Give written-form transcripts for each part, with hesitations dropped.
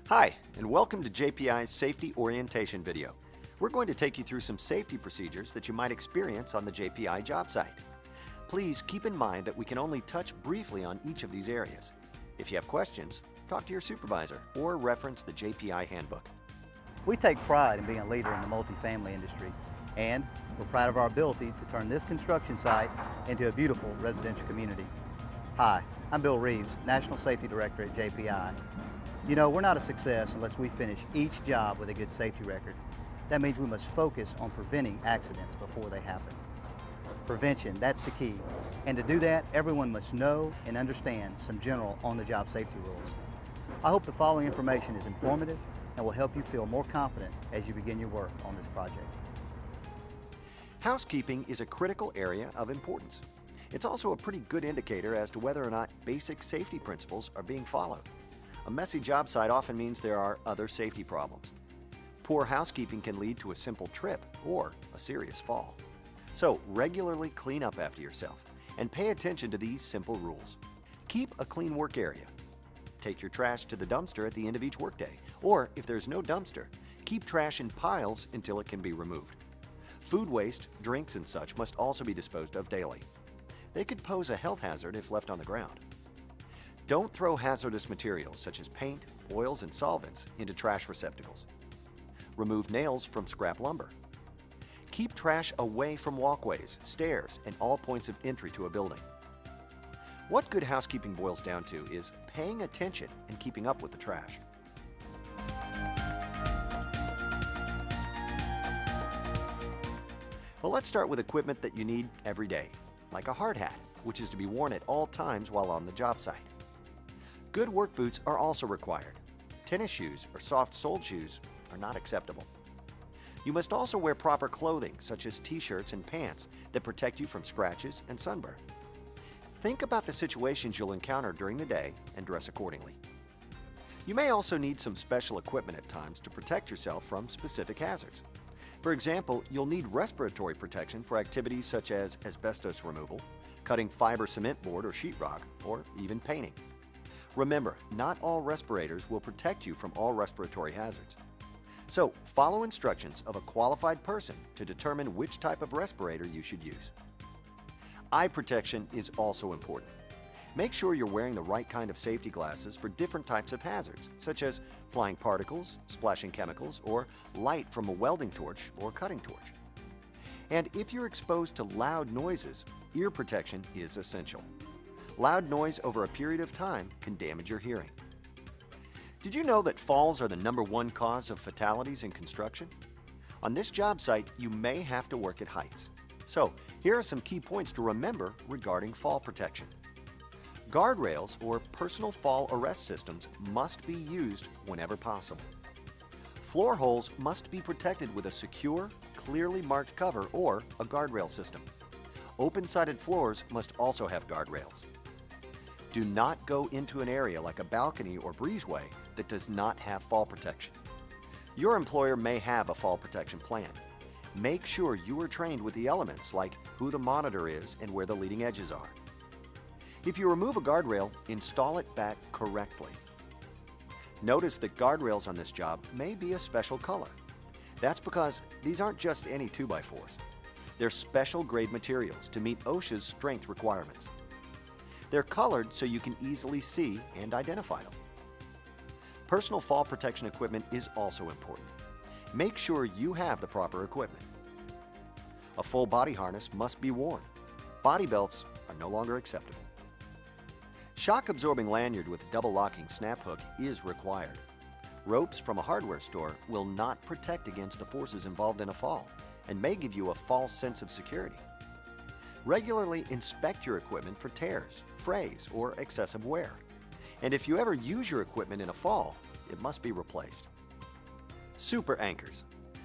Hi, and welcome to JPI's Safety Orientation video. We're going to take you through some safety procedures that you might experience on the JPI job site. Please keep in mind that we can only touch briefly on each of these areas. If you have questions, talk to your supervisor or reference the JPI handbook. We take pride in being a leader in the multifamily industry, and we're proud of our ability to turn this construction site into a beautiful residential community. Hi, I'm Bill Reeves, National Safety Director at JPI. You know, we're not a success unless we finish each job with a good safety record. That means we must focus on preventing accidents before they happen. Prevention, that's the key. And to do that, everyone must know and understand some general on-the-job safety rules. I hope the following information is informative and will help you feel more confident as you begin your work on this project. Housekeeping is a critical area of importance. It's also a pretty good indicator as to whether or not basic safety principles are being followed. A messy job site often means there are other safety problems. Poor housekeeping can lead to a simple trip or a serious fall. So regularly clean up after yourself and pay attention to these simple rules. Keep a clean work area. Take your trash to the dumpster at the end of each workday, or if there's no dumpster, keep trash in piles until it can be removed. Food waste, drinks and such must also be disposed of daily. They could pose a health hazard if left on the ground. Don't throw hazardous materials such as paint, oils, and solvents into trash receptacles. Remove nails from scrap lumber. Keep trash away from walkways, stairs, and all points of entry to a building. What good housekeeping boils down to is paying attention and keeping up with the trash. Well, let's start with equipment that you need every day, like a hard hat, which is to be worn at all times while on the job site. Good work boots are also required. Tennis shoes or soft-soled shoes are not acceptable. You must also wear proper clothing, such as t-shirts and pants that protect you from scratches and sunburn. Think about the situations you'll encounter during the day and dress accordingly. You may also need some special equipment at times to protect yourself from specific hazards. For example, you'll need respiratory protection for activities such as asbestos removal, cutting fiber cement board or sheetrock, or even painting. Remember, not all respirators will protect you from all respiratory hazards. So, follow instructions of a qualified person to determine which type of respirator you should use. Eye protection is also important. Make sure you're wearing the right kind of safety glasses for different types of hazards, such as flying particles, splashing chemicals, or light from a welding torch or cutting torch. And if you're exposed to loud noises, ear protection is essential. Loud noise over a period of time can damage your hearing. Did you know that falls are the #1 cause of fatalities in construction? On this job site, you may have to work at heights. So, here are some key points to remember regarding fall protection. Guardrails or personal fall arrest systems must be used whenever possible. Floor holes must be protected with a secure, clearly marked cover or a guardrail system. Open-sided floors must also have guardrails. Do not go into an area like a balcony or breezeway that does not have fall protection. Your employer may have a fall protection plan. Make sure you are trained with the elements like who the monitor is and where the leading edges are. If you remove a guardrail, install it back correctly. Notice that guardrails on this job may be a special color. That's because these aren't just any 2x4s. They're special grade materials to meet OSHA's strength requirements. They're colored so you can easily see and identify them. Personal fall protection equipment is also important. Make sure you have the proper equipment. A full body harness must be worn. Body belts are no longer acceptable. Shock-absorbing lanyard with double locking snap hook is required. Ropes from a hardware store will not protect against the forces involved in a fall and may give you a false sense of security. Regularly inspect your equipment for tears, frays, or excessive wear. And if you ever use your equipment in a fall, it must be replaced. Super anchors.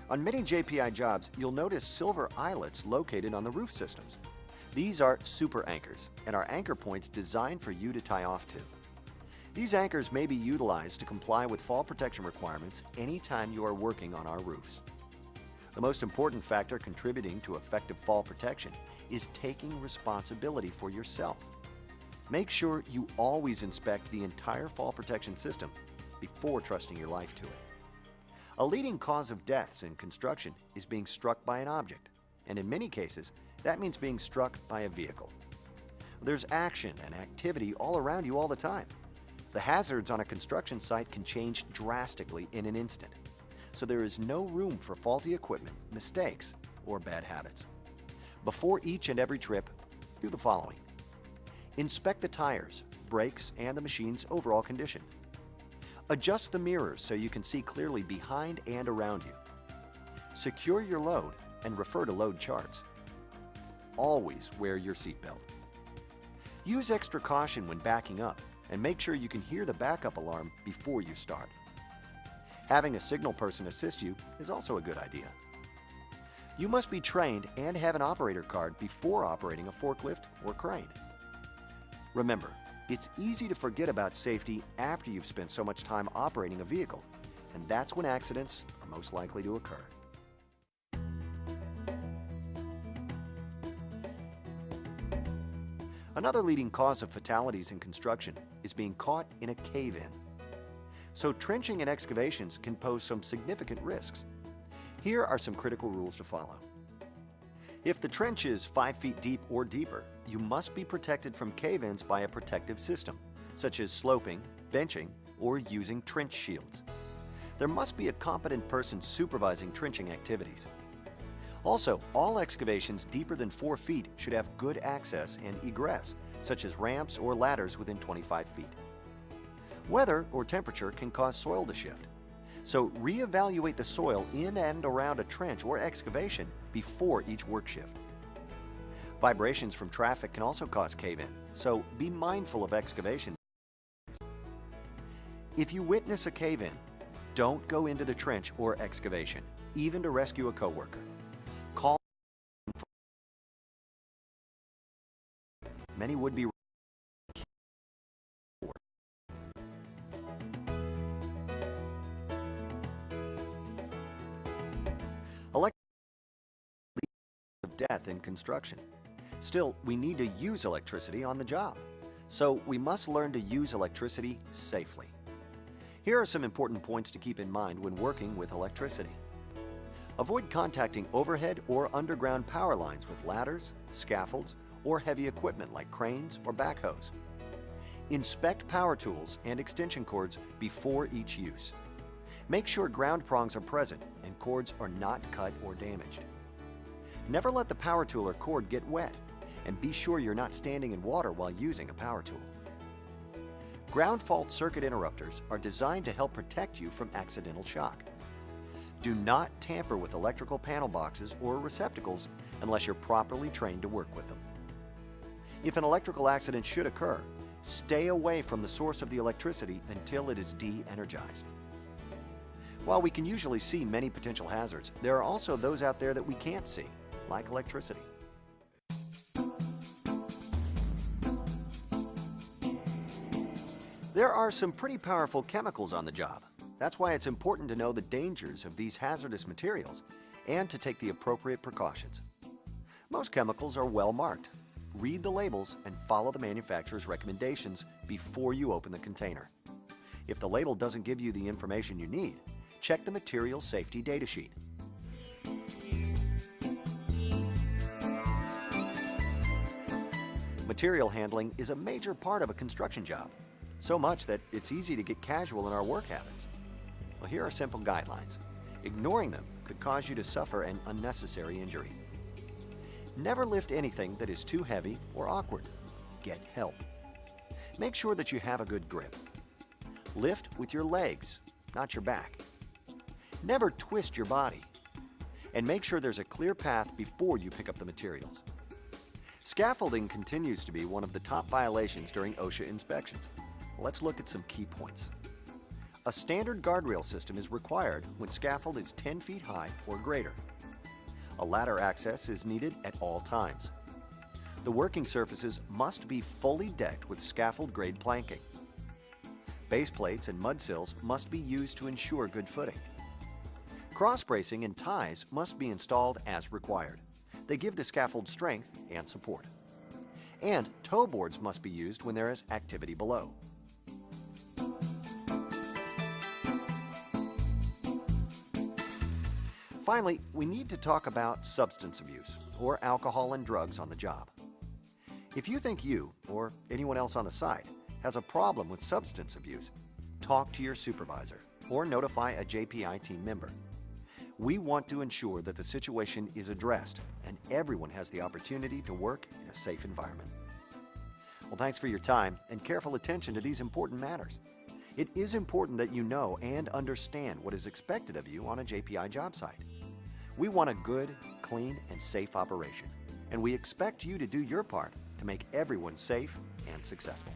On many JPI jobs, you'll notice silver eyelets located on the roof systems. These are super anchors and are anchor points designed for you to tie off to. These anchors may be utilized to comply with fall protection requirements anytime you are working on our roofs. The most important factor contributing to effective fall protection is taking responsibility for yourself. Make sure you always inspect the entire fall protection system before trusting your life to it. A leading cause of deaths in construction is being struck by an object, and in many cases, that means being struck by a vehicle. There's action and activity all around you all the time. The hazards on a construction site can change drastically in an instant, so there is no room for faulty equipment, mistakes, or bad habits. Before each and every trip, do the following. Inspect the tires, brakes, and the machine's overall condition. Adjust the mirrors so you can see clearly behind and around you. Secure your load and refer to load charts. Always wear your seatbelt. Use extra caution when backing up and make sure you can hear the backup alarm before you start. Having a signal person assist you is also a good idea. You must be trained and have an operator card before operating a forklift or crane. Remember, it's easy to forget about safety after you've spent so much time operating a vehicle, and that's when accidents are most likely to occur. Another leading cause of fatalities in construction is being caught in a cave-in. So trenching and excavations can pose some significant risks. Here are some critical rules to follow. If the trench is 5 feet deep or deeper, you must be protected from cave-ins by a protective system, such as sloping, benching, or using trench shields. There must be a competent person supervising trenching activities. Also, all excavations deeper than 4 feet should have good access and egress, such as ramps or ladders within 25 feet. Weather or temperature can cause soil to shift, so reevaluate the soil in and around a trench or excavation before each work shift. Vibrations from traffic can also cause cave-in, so be mindful of excavation. If you witness a cave-in, don't go into the trench or excavation, even to rescue a coworker. Call many would-be of death in construction. Still, we need to use electricity on the job, so we must learn to use electricity safely. Here are some important points to keep in mind when working with electricity. Avoid contacting overhead or underground power lines with ladders, scaffolds, or heavy equipment like cranes or backhoes. Inspect power tools and extension cords before each use. Make sure ground prongs are present and cords are not cut or damaged. Never let the power tool or cord get wet, and be sure you're not standing in water while using a power tool. Ground fault circuit interrupters are designed to help protect you from accidental shock. Do not tamper with electrical panel boxes or receptacles unless you're properly trained to work with them. If an electrical accident should occur, stay away from the source of the electricity until it is de-energized. While we can usually see many potential hazards, there are also those out there that we can't see, like electricity. There are some pretty powerful chemicals on the job. That's why it's important to know the dangers of these hazardous materials and to take the appropriate precautions. Most chemicals are well marked. Read the labels and follow the manufacturer's recommendations before you open the container. If the label doesn't give you the information you need, check the material safety data sheet. Material handling is a major part of a construction job, so much that it's easy to get casual in our work habits. Well, here are simple guidelines. Ignoring them could cause you to suffer an unnecessary injury. Never lift anything that is too heavy or awkward. Get help. Make sure that you have a good grip. Lift with your legs, not your back. Never twist your body. And make sure there's a clear path before you pick up the materials. Scaffolding continues to be one of the top violations during OSHA inspections. Let's look at some key points. A standard guardrail system is required when scaffold is 10 feet high or greater. A ladder access is needed at all times. The working surfaces must be fully decked with scaffold-grade planking. Base plates and mud sills must be used to ensure good footing. Cross bracing and ties must be installed as required. They give the scaffold strength and support. And toe boards must be used when there is activity below. Finally, we need to talk about substance abuse or alcohol and drugs on the job. If you think you, or anyone else on the site, has a problem with substance abuse, talk to your supervisor or notify a JPI team member. We want to ensure that the situation is addressed and everyone has the opportunity to work in a safe environment. Well, thanks for your time and careful attention to these important matters. It is important that you know and understand what is expected of you on a JPI job site. We want a good, clean, and safe operation, and we expect you to do your part to make everyone safe and successful.